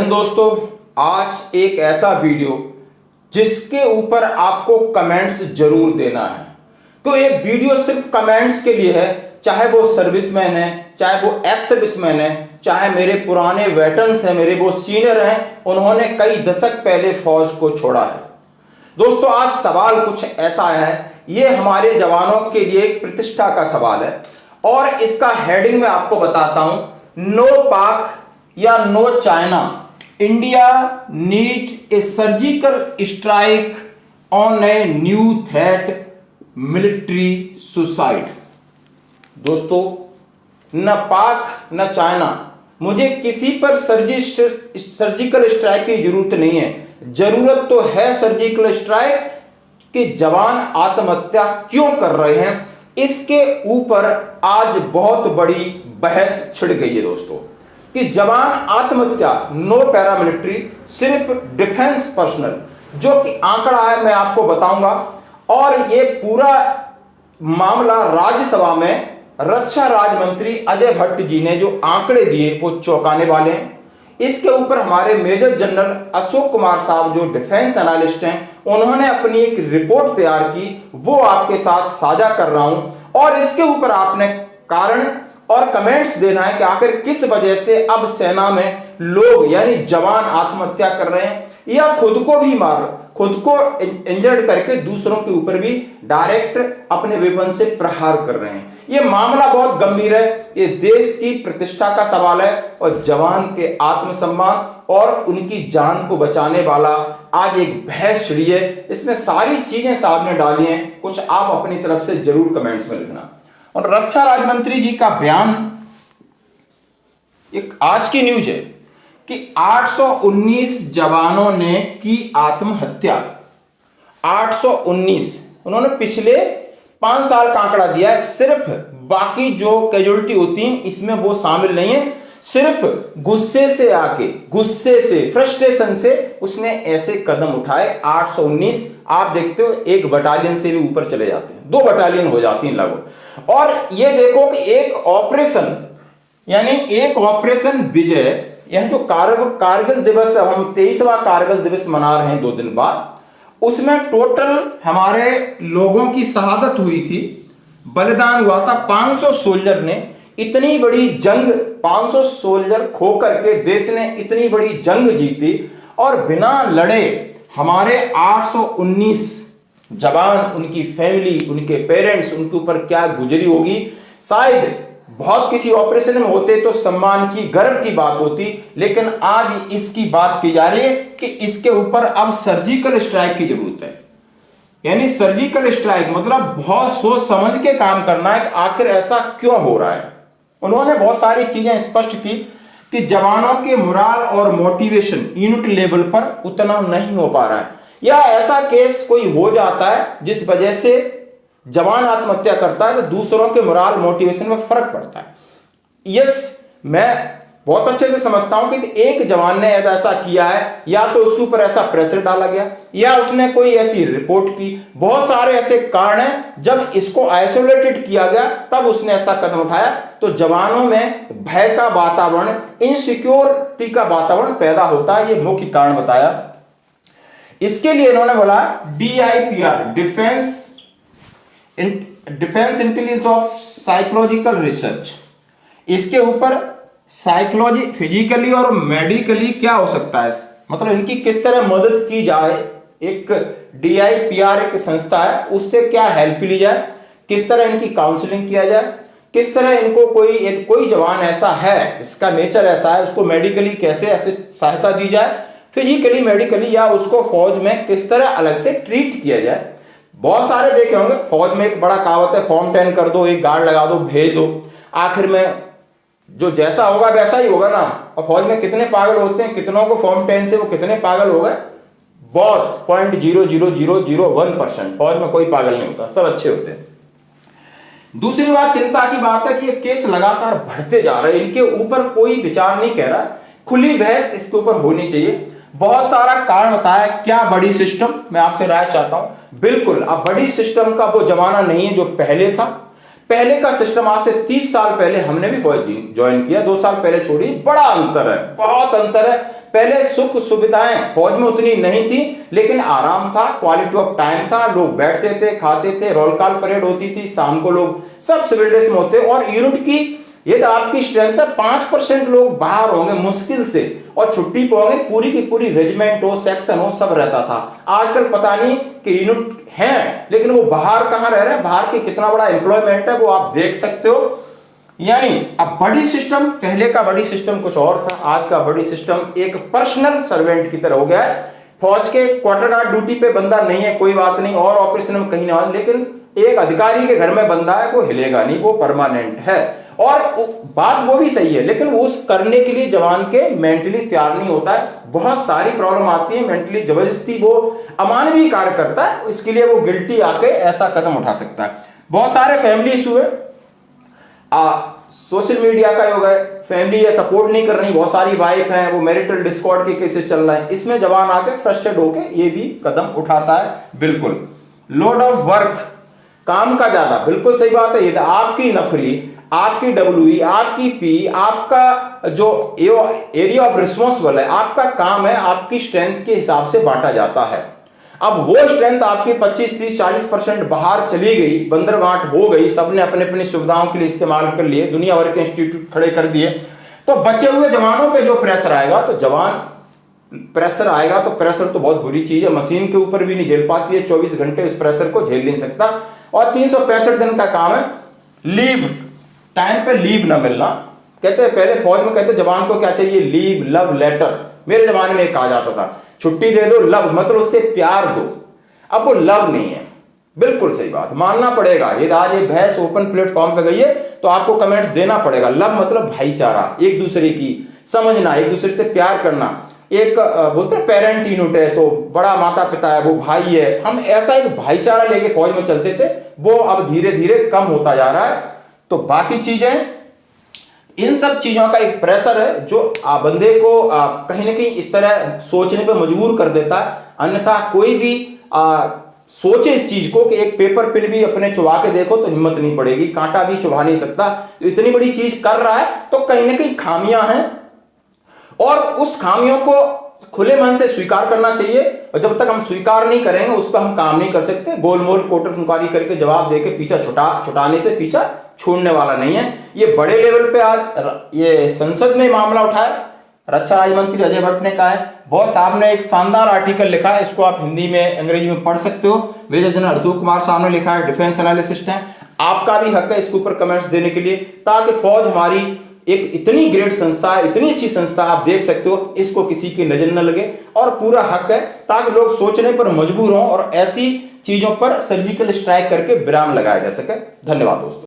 हिंद दोस्तों, आज एक ऐसा वीडियो जिसके ऊपर आपको कमेंट्स जरूर देना है। तो ये वीडियो सिर्फ कमेंट्स के लिए है, चाहे वो सर्विसमैन है, चाहे वो एक्स सर्विसमैन है, चाहे मेरे पुराने वेटरन्स हैं, मेरे वो सीनियर हैं, उन्होंने कई दशक पहले फौज को छोड़ा है। दोस्तों, आज सवाल कुछ ऐसा है, ये हमारे जवानों के लिए एक प्रतिष्ठा का सवाल है और इसका हेडिंग मैं आपको बताता हूं। नो पाक या no China, India need a surgical strike on a new threat, military suicide. दोस्तों, न पाक न चाइना, मुझे किसी पर सर्जिकल स्ट्राइक की जरूरत नहीं है। जरूरत तो है सर्जिकल स्ट्राइक कि जवान आत्महत्या क्यों कर रहे हैं, इसके ऊपर आज बहुत बड़ी बहस छिड़ गई है दोस्तों। कि जवान आत्महत्या, नो पैरामिलिट्री, सिर्फ डिफेंस पर्सनल, जो कि आंकड़ा है मैं आपको बताऊंगा। और ये पूरा मामला राज्यसभा में रक्षा राज्य मंत्री अजय भट्ट जी ने जो आंकड़े दिए वो चौंकाने वाले हैं। इसके ऊपर हमारे मेजर जनरल अशोक कुमार साहब जो डिफेंस एनालिस्ट हैं, उन्होंने अपनी एक रिपोर्ट तैयार की, वो आपके साथ साझा कर रहा हूं। और इसके ऊपर आपने कारण और कमेंट्स देना है कि आखिर किस वजह से अब सेना में लोग यानी जवान आत्महत्या कर रहे हैं या खुद को भी खुद को इंजर्ड करके दूसरों के ऊपर भी डायरेक्ट अपने वेपन से प्रहार कर रहे हैं। यह मामला बहुत गंभीर है, ये देश की प्रतिष्ठा का सवाल है और जवान के आत्मसम्मान और उनकी जान को बचाने वाला आज एक बहस छिड़ी है। इसमें सारी चीजें साहब ने डाली हैं, कुछ आप अपनी तरफ से जरूर कमेंट्स में लिखना। और रक्षा राज्य मंत्री जी का बयान, एक आज की न्यूज है कि 819 जवानों ने की आत्महत्या। 819, उन्होंने पिछले 5 साल का आंकड़ा दिया है। सिर्फ बाकी जो कैजुअलिटी होती हैं इसमें वो शामिल नहीं है। सिर्फ गुस्से से फ्रस्ट्रेशन से उसने ऐसे कदम उठाए। 819 आप देखते हो, एक बटालियन से भी ऊपर चले जाते हैं, 2 बटालियन हो जाती हैं लगभग। और ये देखो कि एक ऑपरेशन विजय, यानी जो कारगिल दिवस, हम 23वां कारगिल दिवस मना रहे हैं 2 दिन बाद, उसमें टोटल हमारे लोगों की शहादत हुई थी, बलिदान हुआ था। 500 सोल्जर ने इतनी बड़ी जंग, 500 सोल्जर खो करके देश ने इतनी बड़ी जंग जीती और बिना लड़े हमारे 819 जवान, उनकी फैमिली, उनके पेरेंट्स, उनके ऊपर क्या गुजरी होगी। शायद बहुत किसी ऑपरेशन में होते तो सम्मान की, गर्व की बात होती, लेकिन आज इसकी बात की जा रही है कि इसके ऊपर अब सर्जिकल स्ट्राइक की जरूरत है। यानी सर्जिकल स्ट्राइक मतलब बहुत सोच समझ के काम करना है कि आखिर ऐसा क्यों हो रहा है। उन्होंने बहुत सारी चीजें स्पष्ट की कि जवानों के मोराल और मोटिवेशन यूनिट लेवल पर उतना नहीं हो पा रहा है, या ऐसा केस कोई हो जाता है जिस वजह से जवान आत्महत्या करता है तो दूसरों के मोराल मोटिवेशन में फर्क पड़ता है। यस, मैं बहुत अच्छे से समझता हूं कि एक जवान ने ऐसा किया है, या तो उसके ऊपर ऐसा प्रेशर डाला गया या उसने कोई ऐसी रिपोर्ट की। बहुत सारे ऐसे कारण हैं, जब इसको आइसोलेटेड किया गया तब उसने ऐसा कदम उठाया। तो जवानों में भय का वातावरण, इनसिक्योरिटी का वातावरण पैदा होता है, ये मुख्य कारण बताया। इसके लिए इन्होंने बोला DIPR, defence intelligence of psychological research, इसके ऊपर साइकोलॉजी, फिजिकली और मेडिकली क्या हो सकता है, मतलब इनकी किस तरह मदद की जाए। एक DIPR एक संस्था है, उससे क्या हेल्प ली जाए, किस तरह इनकी काउंसलिंग किया जाए, किस तरह इनको कोई जवान ऐसा है जिसका नेचर ऐसा है, उसको मेडिकली कैसे ऐसे सहायता दी जाए, फिजिकली, मेडिकली, या उसको फौज में किस तरह अलग से ट्रीट किया जाए। बहुत सारे देखे होंगे फौज में, एक बड़ा कहावत है, फॉर्म 10 कर दो, एक गार्ड लगा दो, भेज दो, आखिर में जो जैसा होगा वैसा ही होगा ना। और फौज में कितने पागल होते हैं, कितनों को फॉर्म 10 से वो कितने पागल हो गए, बहुत 0.00001%। फौज में कोई पागल नहीं होता, सब अच्छे होते हैं। दूसरी बात चिंता की बात है कि ये केस लगातार बढ़ते जा रहे हैं, इनके ऊपर कोई विचार नहीं कह रहा। खुली बहस इसके ऊपर होनी चाहिए। बहुत सारा कारण बताया, क्या बड़ी सिस्टम, मैं आपसे राय चाहता हूं। बिल्कुल, अब बड़ी सिस्टम का वो जमाना नहीं है जो पहले था। पहले का सिस्टम, आज से 30 साल पहले हमने भी फौज ज्वाइन किया, 2 साल पहले छोड़ी, बड़ा अंतर है, बहुत अंतर है। पहले सुख सुविधाएं फौज में उतनी नहीं थी, लेकिन आराम था, क्वालिटी ऑफ टाइम था, लोग बैठते थे, खाते थे, रोल कॉल परेड होती थी, शाम को लोग सब सिविल ड्रेस में होते, और यूनिट की यदि आपकी स्ट्रेंथ है 5% लोग बाहर होंगे मुश्किल से, और छुट्टी पे होंगे, पूरी की पूरी रेजिमेंट हो, सेक्शन हो, सब रहता था। आजकल पता नहीं कि यूनिट हैं, लेकिन वो बाहर कहां रह रहे हैं, बाहर की कितना बड़ा एम्प्लॉयमेंट है वो आप देख सकते हो। यानी अब बड़ी सिस्टम, पहले का बड़ी सिस्टम कुछ और था, आज का बड़ी सिस्टम एक पर्सनल सर्वेंट की तरह हो गया है। फौज के क्वार्टर गार्ड ड्यूटी पे बंदा नहीं है, कोई बात नहीं, और ऑपरेशन में कहीं ना, लेकिन एक अधिकारी के घर में बंदा है, वो हिलेगा नहीं, वो परमानेंट है। और बात वो भी सही है, लेकिन वो उस करने के लिए जवान के मेंटली तैयार नहीं होता है, बहुत सारी प्रॉब्लम आती है मेंटली, जबरदस्ती वो अमानवीय कार्य करता है, इसके लिए वो गिल्टी आके ऐसा कदम उठा सकता है। बहुत सारे फैमिली इशू है, सोशल मीडिया का योग है, फैमिली ये सपोर्ट नहीं कर रही, बहुत सारी वाइफ हैं, वो मैरिटल डिस्कॉर्ड के केसेस चल रहे हैं, इसमें जवान आके फ्रस्ट्रेट होके ये भी कदम उठाता है। बिल्कुल लोड ऑफ वर्क, काम का ज्यादा, बिल्कुल सही बात है। ये आपकी नफरी, आपकी डब्ल्यूई, आपकी पी, आपका जो एरिया ऑफ रिस्पॉन्सिबल है, आपका काम है, आपकी स्ट्रेंथ के हिसाब से बांटा जाता है। अब वो स्ट्रेंथ आपकी 25, 30, 40% बाहर चली गई, बंदरगांठ हो गई, सबने अपने अपनी सुविधाओं के लिए इस्तेमाल कर लिए, दुनिया भर के इंस्टीट्यूट खड़े कर दिए, तो बचे हुए जवानों पे जो प्रेशर आएगा, तो प्रेशर तो बहुत बुरी चीज है, मशीन के ऊपर भी नहीं झेल पाती है, 24 घंटे उस प्रेशर को झेल नहीं सकता। और 365 दिन का काम है। लीव, टाइम पे लीव ना मिलना, कहते हैं पहले फौज में कहते जवान को क्या चाहिए, लीव, लव लेटर, मेरे जमाने में कहा जाता था, छुट्टी दे दो, लव मतलब उससे प्यार दो, अब वो लव नहीं है। बिल्कुल सही बात, मानना पड़ेगा, यदि आज ये बहस ओपन प्लेटफॉर्म पे गई है तो आपको कमेंट देना पड़ेगा। लव मतलब भाईचारा, एक दूसरे की समझना, एक दूसरे से प्यार करना, एक बोलते हैं पेरेंट यूनिट है तो बड़ा माता पिता है, वो भाई है, हम ऐसा एक भाईचारा लेके फौज में चलते थे, वो अब धीरे धीरे कम होता जा रहा है। तो बाकी चीजें, इन सब चीजों का एक प्रेशर है जो बंदे को कहीं ना कहीं इस तरह सोचने पे मजबूर कर देता है। अन्यथा कोई भी सोचे इस चीज को कि एक पेपर पिन भी अपने चुभा के देखो तो हिम्मत नहीं पड़ेगी, कांटा भी चुभा नहीं सकता, तो इतनी बड़ी चीज कर रहा है तो कहीं ना कहीं खामियां हैं, और उस खामियों को खुले मन से स्वीकार करना चाहिए। और जब तक हम स्वीकार नहीं करेंगे उस पर हम काम नहीं कर सकते। गोलमोल कोटर फुंकारी करके जवाब देके पीछा छुटाने से पीछा छोड़ने वाला नहीं है। ये बड़े लेवल पे आज ये संसद में मामला उठाया, रक्षा राज्य मंत्री अजय भट्ट ने कहा है, बहुत साहब ने एक शानदार आर्टिकल लिखा है, इसको आप हिंदी में अंग्रेजी में पढ़ सकते हो, मेजर जनरल अशोक कुमार साहब ने लिखा है, डिफेंस एनालिसिस्ट हैं। आपका भी हक है इसके ऊपर कमेंट्स देने के लिए, ताकि फौज हमारी एक इतनी ग्रेट संस्था है, इतनी अच्छी संस्था, आप देख सकते हो, इसको किसी की नजर न लगे, और पूरा हक है ताकि लोग सोचने पर मजबूर हों और ऐसी चीजों पर सर्जिकल स्ट्राइक करके विराम लगाया जा सके। धन्यवाद दोस्तों।